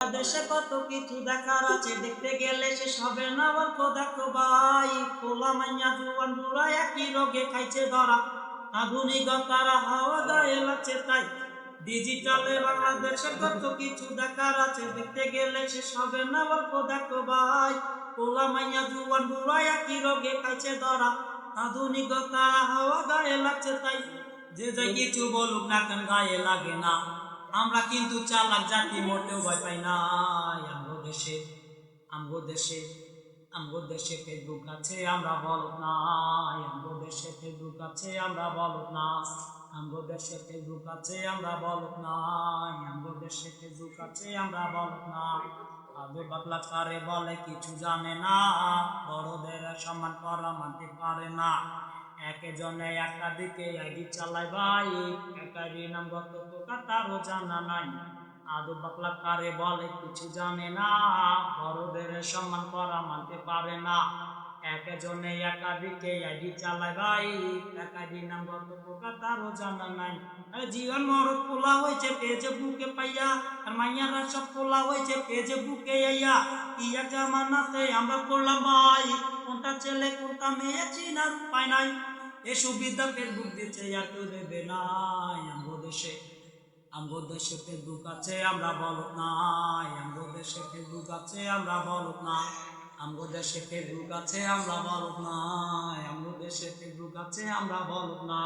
বাংলাদেশে কত কিছু দেখার আছে, দেখতে গেলে শেষ হবে না। অল্প দেখো ভাই, পোলা মাইয়া জুয়ান বুড়া একই রোগে খাইছে ধরা। আধুনিকতার হাওয়া গায়ে লাগছে তাই, ডিজিটালে বাংলাদেশে কত কিছু দেখার আছে, দেখতে গেলে শেষ হবে না। অল্প দেখো ভাই, পোলা মাইয়া জুয়ান বুড়া একই রোগে খাইছে ধরা। আধুনিকতার হাওয়া গায়ে লাগছে তাই, যে যাই কিছু বলুক না কেন গায়ে লাগে না। আমরা কিন্তু চালাক জাতি, মোটেও ভয় পাই না। আমগো দেশে আমগো দেশে আমগো দেশে ফেসবুক আছে, আমরা বলদ না। আমগো দেশে ফেসবুক আছে, আমরা বলদ না। আমগো দেশে ফেসবুক আছে, আমরা বলদ না। আমগো দেশে ফেসবুক আছে, আমরা বলদ না। আদর বাতলা কারে বলে কিছু জানে না, বড়দের সম্মান করা মানতে পারে না। একজনে একটা দিকে আইডি চালায় ভাই, এক আইডি নাম গত প্রকার তারও জানা নাই। আদর বাতলা কারে বলে কিছু জানে না, বড়দের সম্মান করা মানতে পারে না। একজনে একাধিকে আইডি চালায় ভাই, এক আইডি নাম গত প্রকার তারও জানা নাই। জীবন মরদ পোলা হয়েছে ফেসবুকে পাইয়া, আর মাইয়ারা সব পোলা হয়েছে ফেসবুকে আইয়া। ইয়া জামানাতে আমরা পড়লাম ভাই, কোনটা ছেলে কোনটা মেয়ে চিনার উপায় নাই। এ সুবিধা ফেসবুক দিচ্ছে, আর কেউ দেবে নাই। আমগো দেশে ফেসবুক আছে, আমরা বলদ নাই। আমগো দেশে ফেসবুক আছে, আমরা বলদ না। আমগো দেশে ফেসবুক আছে, আমরা বলদ নাই। আমগো দেশে ফেসবুক আছে, আমরা বলদ না।